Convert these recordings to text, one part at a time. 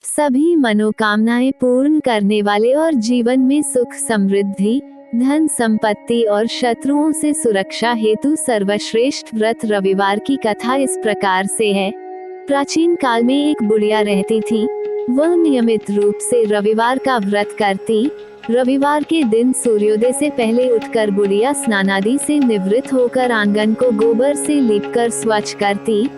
सभी मनोकामनाएं पूर्ण करने वाले और जीवन में सुख समृद्धि, धन संपत्ति और शत्रुओं से सुरक्षा हेतु सर्वश्रेष्ठ व्रत रविवार की कथा इस प्रकार से है। प्राचीन काल में एक बुढ़िया रहती थी। वह नियमित रूप से रविवार का व्रत करती। रविवार के दिन सूर्योदय से पहले उठकर बुढ़िया स्नानादि से निवृत्त होकर आंगन को गोबर से लीपकर स्वच्छ करती।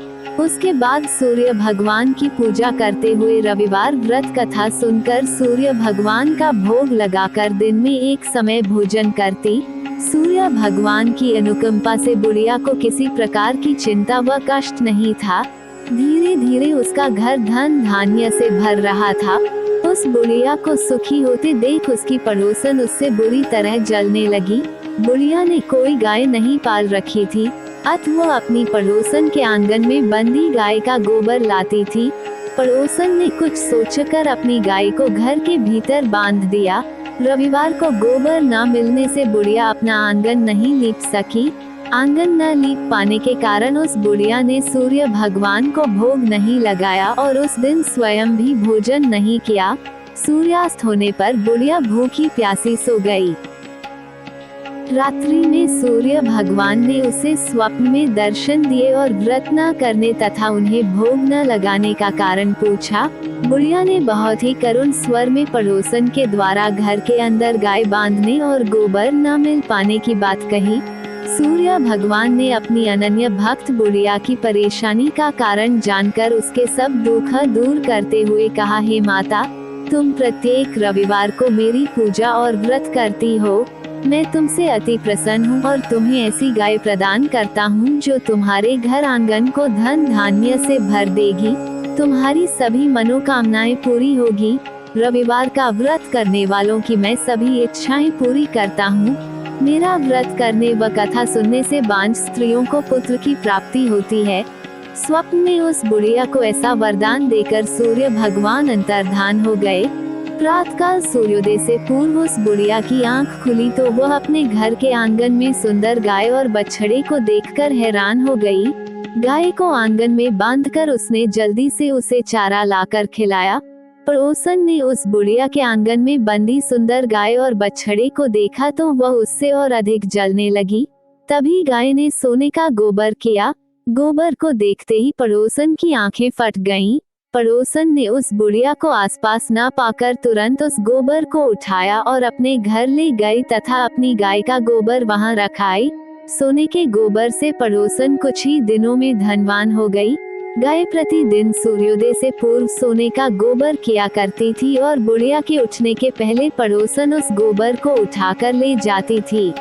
उसके बाद सूर्य भगवान की पूजा करते हुए रविवार व्रत कथा सुनकर सूर्य भगवान का भोग लगाकर दिन में एक समय भोजन करती। सूर्य भगवान की अनुकंपा से बुढ़िया को किसी प्रकार की चिंता व कष्ट नहीं था। धीरे धीरे उसका घर धन धान्य से भर रहा था। उस बुढ़िया को सुखी होते देख उसकी पड़ोसन उससे बुरी तरह जलने लगी। बुढ़िया ने कोई गाय नहीं पाल रखी थी, अतः वह अपनी पड़ोसन के आंगन में बंधी गाय का गोबर लाती थी। पड़ोसन ने कुछ सोचकर अपनी गाय को घर के भीतर बांध दिया। रविवार को गोबर न मिलने से बुढ़िया अपना आंगन नहीं लीप सकी। आंगन न लीप पाने के कारण उस बुढ़िया ने सूर्य भगवान को भोग नहीं लगाया और उस दिन स्वयं भी भोजन नहीं किया। सूर्यास्त होने पर बुढ़िया भूखी प्यासी सो गई। रात्रि में सूर्य भगवान ने उसे स्वप्न में दर्शन दिए और व्रत न करने तथा उन्हें भोग न लगाने का कारण पूछा। बुढ़िया ने बहुत ही करुण स्वर में पड़ोसन के द्वारा घर के अंदर गाय बांधने और गोबर न मिल पाने की बात कही। सूर्य भगवान ने अपनी अनन्य भक्त बुढ़िया की परेशानी का कारण जानकर उसके सब दुख दूर करते हुए कहा, हे माता, तुम प्रत्येक रविवार को मेरी पूजा और व्रत करती हो। मैं तुमसे अति प्रसन्न हूँ और तुम्हें ऐसी गाय प्रदान करता हूँ जो तुम्हारे घर आंगन को धन धान्य से भर देगी। तुम्हारी सभी मनोकामनाएं पूरी होगी। रविवार का व्रत करने वालों की मैं सभी इच्छाएं पूरी करता हूँ। मेरा व्रत करने व कथा सुनने से बांझ स्त्रियों को पुत्र की प्राप्ति होती है। स्वप्न में उस बुढ़िया को ऐसा वरदान देकर सूर्य भगवान अंतर्धान हो गए। प्रातःकाल सूर्योदय से पूर्व उस बुढ़िया की आंख खुली तो वह अपने घर के आंगन में सुंदर गाय और बछड़े को देखकर हैरान हो गई। गाय को आंगन में बांधकर उसने जल्दी से उसे चारा लाकर खिलाया। पड़ोसन ने उस बुढ़िया के आंगन में बंधी सुंदर गाय और बछड़े को देखा तो वह उससे और अधिक जलने लगी। तभी गाय ने सोने का गोबर किया। गोबर को देखते ही पड़ोसन की आंखें फट गईं। पड़ोसन ने उस बुढ़िया को आसपास न पाकर तुरंत उस गोबर को उठाया और अपने घर ले गई तथा अपनी गाय का गोबर वहां रखाई। सोने के गोबर से पड़ोसन कुछ ही दिनों में धनवान हो गई। गाय प्रतिदिन सूर्योदय से पूर्व सोने का गोबर किया करती थी और बुढ़िया के उठने के पहले पड़ोसन उस गोबर को उठाकर ले जाती थी।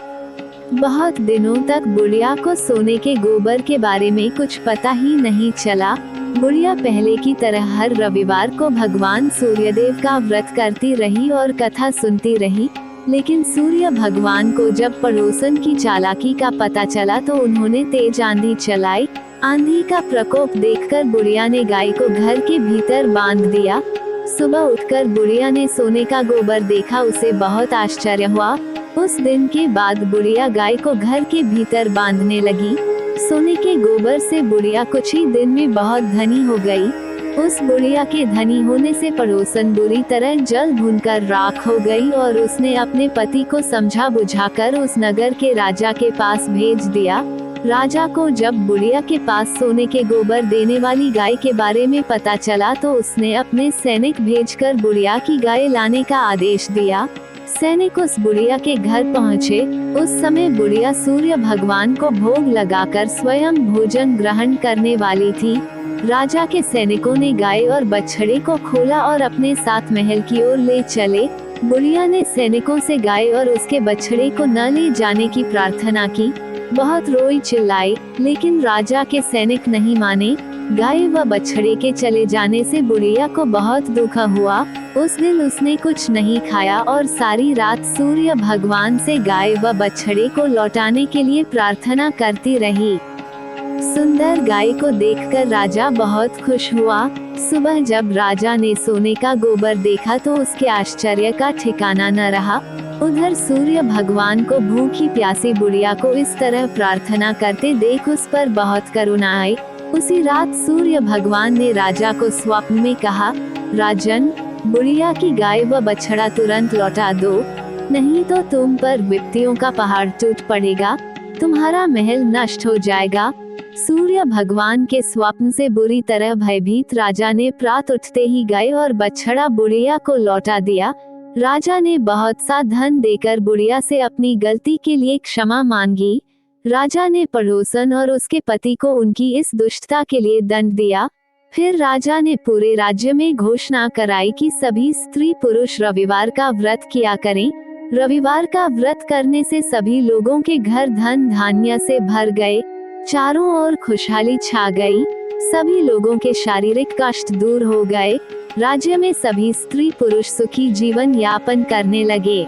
बहुत दिनों तक बुढ़िया को सोने के गोबर के बारे में कुछ पता ही नहीं चला। बुढ़िया पहले की तरह हर रविवार को भगवान सूर्यदेव का व्रत करती रही और कथा सुनती रही। लेकिन सूर्य भगवान को जब पड़ोसन की चालाकी का पता चला तो उन्होंने तेज आंधी चलाई। आंधी का प्रकोप देखकर बुढ़िया ने गाय को घर के भीतर बांध दिया। सुबह उठकर बुढ़िया ने सोने का गोबर देखा, उसे बहुत आश्चर्य हुआ। उस दिन के बाद बुढ़िया गाय को घर के भीतर बांधने लगी। सोने के गोबर से बुढ़िया कुछ ही दिन में बहुत धनी हो गई। उस बुढ़िया के धनी होने से पड़ोसन बुरी तरह जल भूनकर राख हो गई और उसने अपने पति को समझा बुझाकर उस नगर के राजा के पास भेज दिया। राजा को जब बुढ़िया के पास सोने के गोबर देने वाली गाय के बारे में पता चला तो उसने अपने सैनिक भेजकर बुढ़िया की गाय लाने का आदेश दिया। सैनिक उस बुढ़िया के घर पहुँचे। उस समय बुढ़िया सूर्य भगवान को भोग लगाकर स्वयं भोजन ग्रहण करने वाली थी। राजा के सैनिकों ने गाय और बछड़े को खोला और अपने साथ महल की ओर ले चले। बुढ़िया ने सैनिकों से गाय और उसके बछड़े को न ले जाने की प्रार्थना की। बहुत रोई चिल्लाई, लेकिन राजा के सैनिक नहीं माने। गाय व बछड़े के चले जाने से बुढ़िया को बहुत दुख हुआ। उस दिन उसने कुछ नहीं खाया और सारी रात सूर्य भगवान से गाय व बछड़े को लौटाने के लिए प्रार्थना करती रही। सुंदर गाय को देखकर राजा बहुत खुश हुआ। सुबह जब राजा ने सोने का गोबर देखा तो उसके आश्चर्य का ठिकाना न रहा। उधर सूर्य भगवान को भूखी प्यासी बुढ़िया को इस तरह प्रार्थना करते देख उस पर बहुत करुणा आई। उसी रात सूर्य भगवान ने राजा को स्वप्न में कहा, राजन, बुढ़िया की गाय व बछड़ा तुरंत लौटा दो, नहीं तो तुम पर विपत्तियों का पहाड़ टूट पड़ेगा, तुम्हारा महल नष्ट हो जाएगा। सूर्य भगवान के स्वप्न से बुरी तरह भयभीत राजा ने प्रात उठते ही गाय और बछड़ा बुढ़िया को लौटा दिया। राजा ने बहुत सा धन देकर बुढ़िया से अपनी गलती के लिए क्षमा मांगी। राजा ने पड़ोसन और उसके पति को उनकी इस दुष्टता के लिए दंड दिया। फिर राजा ने पूरे राज्य में घोषणा कराई कि सभी स्त्री पुरुष रविवार का व्रत किया करें। रविवार का व्रत करने से सभी लोगों के घर धन धान्य से भर गए, चारों ओर खुशहाली छा गई, सभी लोगों के शारीरिक कष्ट दूर हो गए, राज्य में सभी स्त्री पुरुष सुखी जीवन यापन करने लगे।